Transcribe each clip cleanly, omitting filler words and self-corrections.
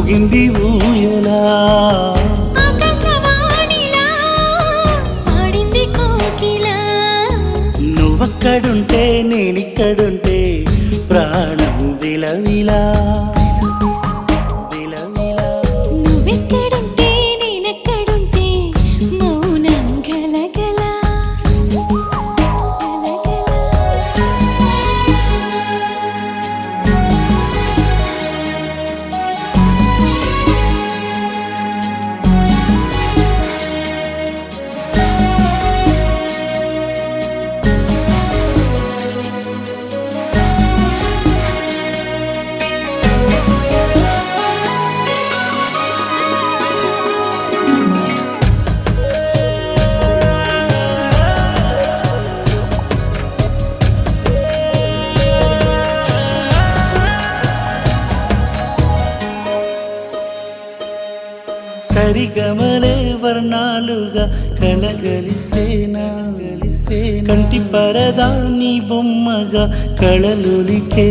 ఊగింది ఊయలా నువ్వక్కడుంటే నేనిక్కడుంటే ప్రాణం విలవిలా నువ్వెక్కడుంటే నేనెక్కడుంటే మౌనం గలగల సరిగమలే వర్ణాలుగా కలగలిసేనా కంటి పరదా నీ బొమ్మగా కళలులికే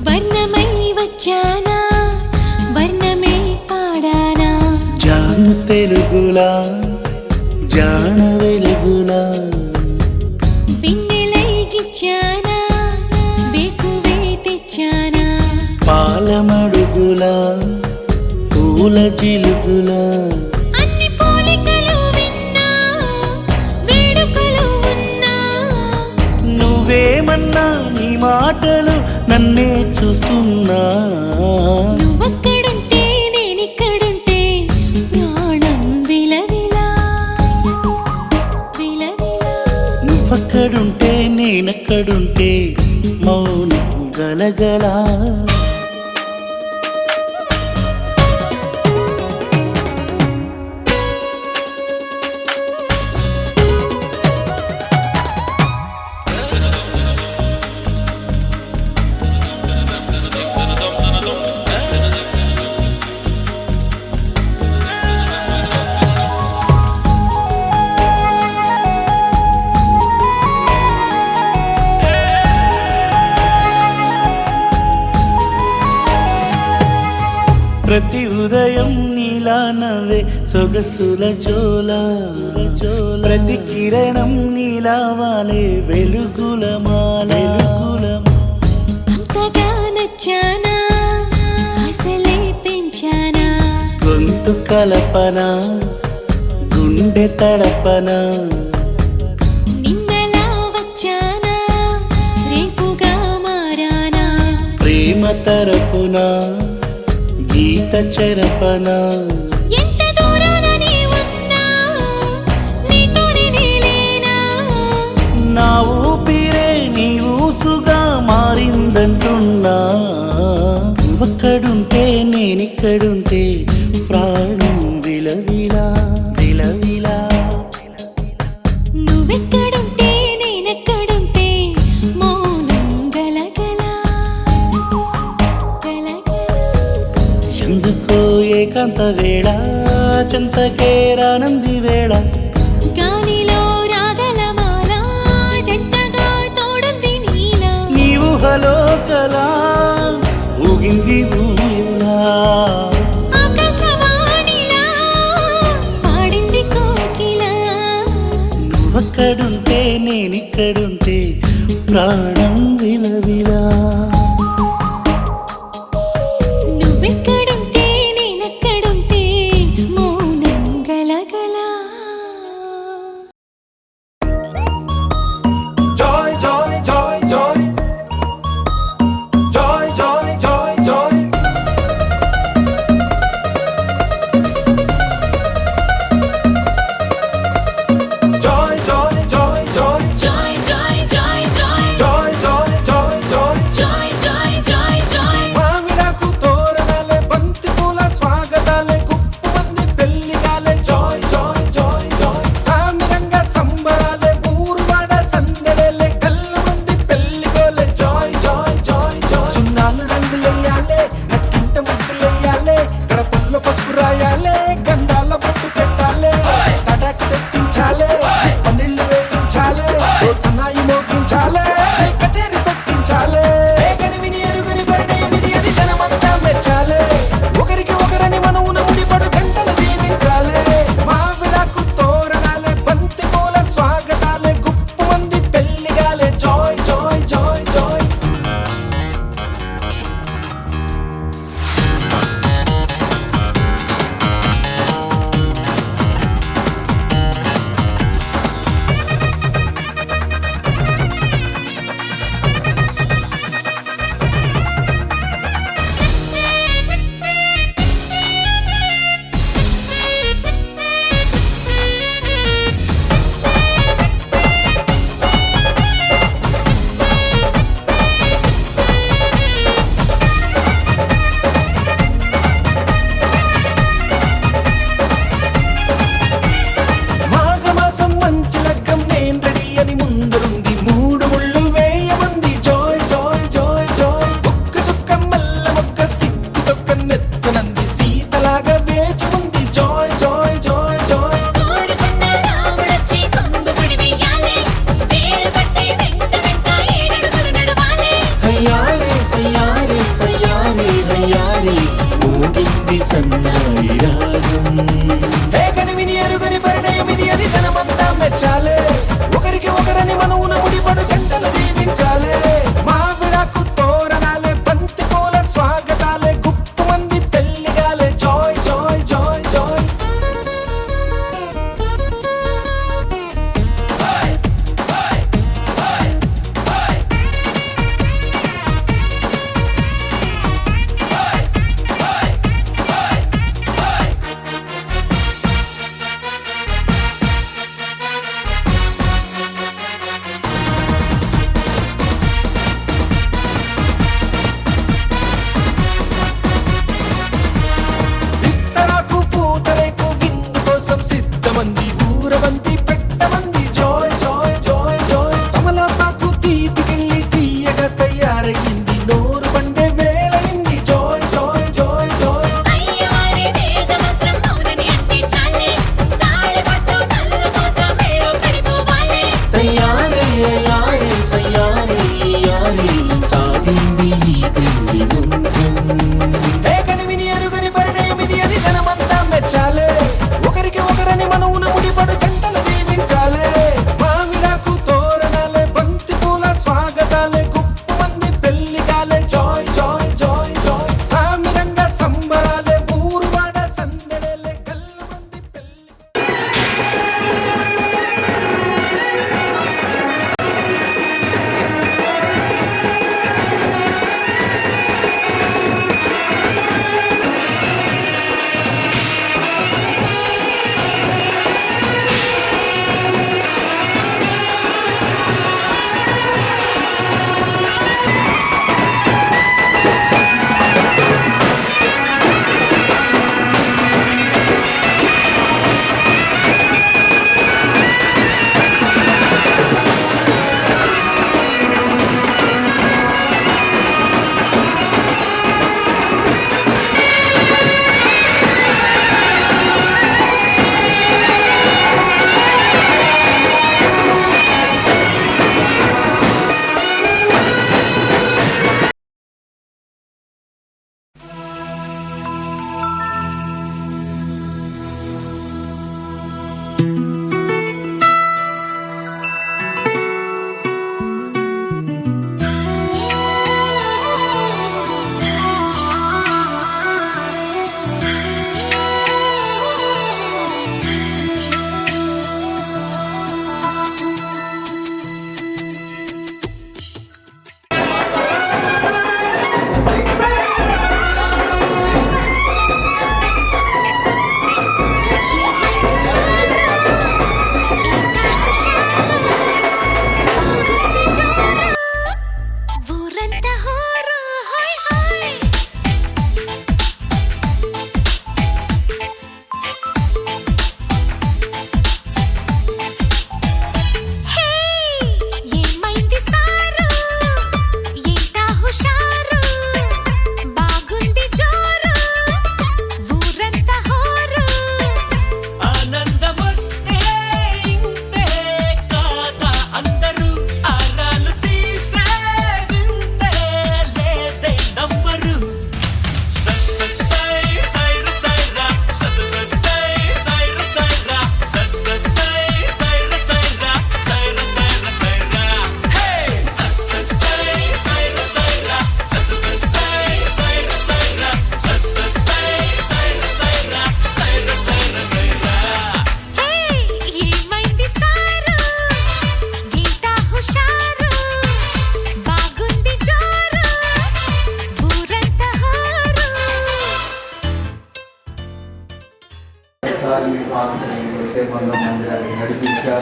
వర్ణమై వచ్చానా వర్ణమే పాడానా జాను తెలుగులా జాన వెలుగులా పిన్నెలై గిచ్చానా బేకువే తెచ్చానా పాలమడుగులా పూల చిలుకులా అన్ని పోలికలు విన్నా వేడుకలు ఉన్నా నువ్వేమన్నా నీ మాటలు నన్నే చూస్తున్నా నువ్వక్కడుంటే నేనిక్కడుంటే ప్రాణం విలవిలా నువ్వక్కడుంటే నేనక్కడుంటే మౌనం గలగలా ప్రతి ఉదయం నీలా నవ్వే సొగసుల జోలా ప్రతి కిరణం నీలా వాలే వెలుగుల మాల అంతగా నచ్చానా అసలే పెంచానా గొంతు కలపన గుండె తడపన నిన్నలా వచ్చానా రేపుగా మారానా ప్రేమ తరపున గీత చెరపన ఎంత దూరాన నీ ఉన్నా నీతోనే నేలేనా నా ఊపిరే నీ ఊసుగా మారిందంటున్నా నువ్వక్కడుంటే నేనిక్కడుంటే ప్రాణం విలవిలా నువ్వెక్కడుంటే నేనెక్కడుంటే మౌనం గలగల ఎందుకో ఏకాంత వేళ చెంతకేరానంది వేళ గాలిలో రాగల మాల జంటగా తోడుంది నీలా నీ ఊహలో కలా ఊగింది ఊయలా ఆకాశవాణిలా పాడింది కోకిలా నువ్వక్కడుంటే నేనిక్కడుంటే ప్రాణం విలవిలా నువ్వెక్కడుంటే నేనెక్కడుంటే మౌనం గలగల Joy, joy, joy, joy. Joy, joy, joy, joy. Joy, joy, joy, joy. Joy, joy, joy, joy. Joy, joy, joy, joy. Joy, joy, joy, joy, joy.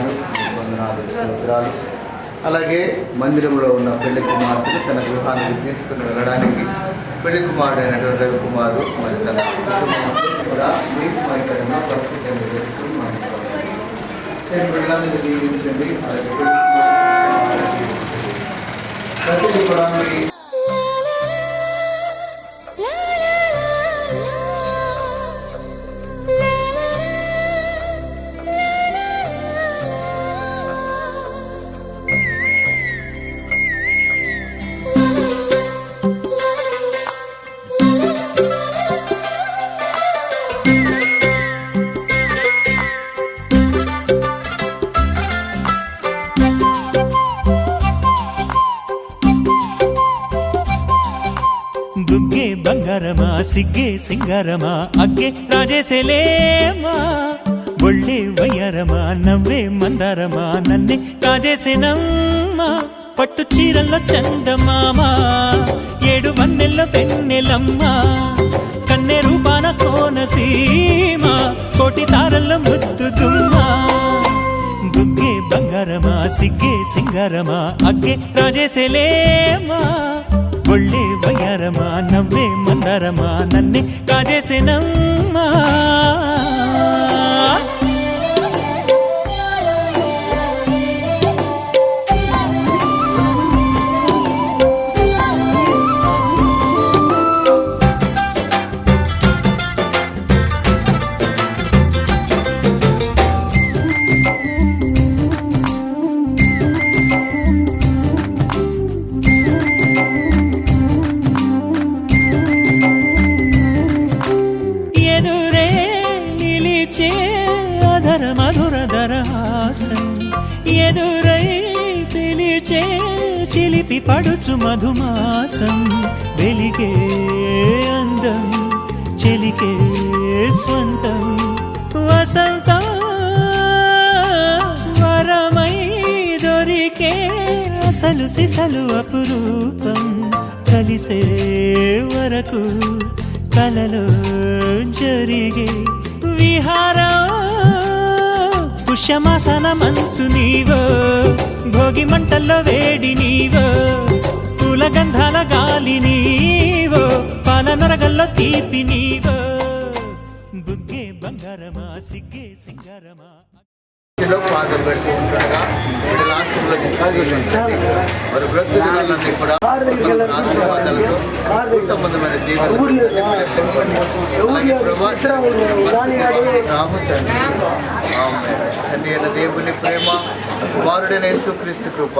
స్తోత్రాలు, వందనాలు, స్తోత్రాలు. అలాగే మందిరంలో ఉన్న పెళ్లి కుమార్తెను తన గృహానికి తీసుకుని వెళ్ళడానికి పెళ్లి కుమారుడు అయినటువంటి రవికుమారు మరి తన కుటుంబం కూడా మీకు మైకరణ పరిస్థితిని చేస్తూ వెళ్ళడానికి దీవించండి. అలాగే పెళ్లి కుమారుడు ప్రతిదీ కూడా మీ బుగ్గే బంగారమా సిగ్గే సింగారమా అగ్గే రాజేసేలేమా ఒళ్ళే వయ్యారమా నవ్వే మందారమా నన్నే కాజేసేనమ్మా పట్టు చీరల్లో చందమామా ఏడు వన్నెల్లో పెన్నెలమ్మా కన్నె రూపాన కోనసీమ కోటి తారల్లో ముద్దుగుమ్మా బుగ్గే బంగారమా సిగ్గే సింగారమా అగ్గే రాజేసేలేమా ఒళ్ళే వయ్యారమా నవ్వే మందారమా నన్నే కాజేసేనమ్మా ఎదురై పిలిచే చిలిపి పడుచు మధుమాసం వెలిగే అందం చెలికే స్వంతం వసంతం వరమై దొరికే అసలు సిసలు అపురూపం కలిసే వరకు కలలో జరిగే విహారం పుష్యమాసన మనసు నీవో భోగి మంటల్లో వేడి నీవో పూల గంధాల గాలి నీవో పాల నరగల్లో తీపి నీవో బుగ్గే బంగారమా సిగ్గే సింగారమా పాదం పెడుతూ ఉంటాడుగా మరి వృద్ధులన్నీ కూడా ఆశీర్వాదాలతో సంబంధమైన తండ్రి అయిన దేవుని ప్రేమ కుమారుడైన యేసుక్రీస్తు కృప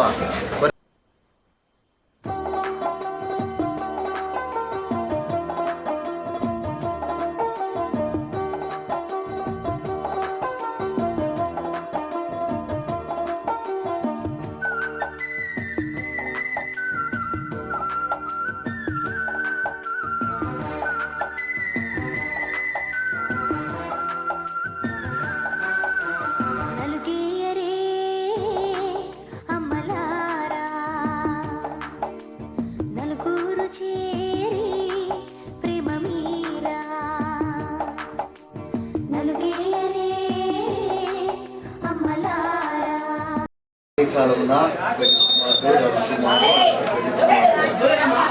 కాలంలో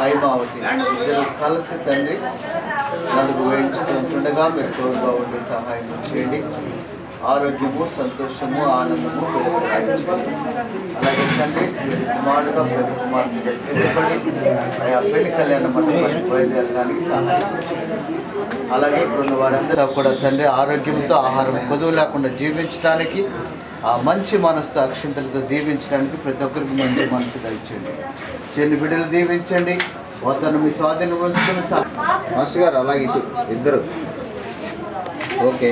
హైమావతి కలిసి తండ్రి నలుగు వేయించుకుంటుండగా మీరు తోడుగా ఉండి సహాయం చేయండి. ఆరోగ్యము సంతోషము ఆనందము అలాగే తండ్రి కుమారుడుగా పెళ్లి కుమార్తెగా సిద్ధపడి ఆయా పెళ్లి కళ్యాణ మండపానికి బయలుదేరడానికి సహాయం చేయండి. అలాగే ఇప్పుడు వారందరూ కూడా తండ్రి ఆరోగ్యంతో ఆహారం కొదువు లేకుండా జీవించడానికి ఆ మంచి మనసుతో అక్షింతలతో దీవించడానికి ప్రతి ఒక్కరికి మంచి మనసు దయచేయండి. చిన్న బిడ్డలు దీవించండి. వతను మీ స్వాధీనం ఉంచుకుని మాస్టర్ గారు అలాగే ఇటు ఇద్దరు ఓకే.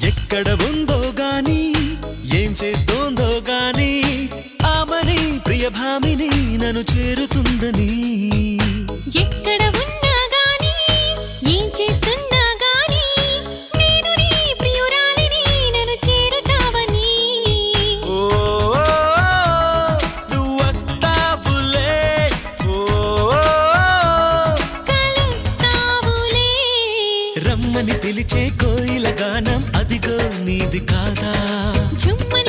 ఎక్కడ ఉందో గాని ఏం చేస్తోందో గాని ఆమని ప్రియభామిని నన్ను చేరుతుందని ఎక్కడ ఉన్నా గాని ఏం చేస్తున్నా గాని నేను నీ ప్రియురాలిని నన్ను చేరుతావని ఓ నువ్వు వస్తావులే ఓ కలుస్తావులే రమ్మని పిలిచే కోయిల గానం అదిగో నీది కాదా చుమ్మని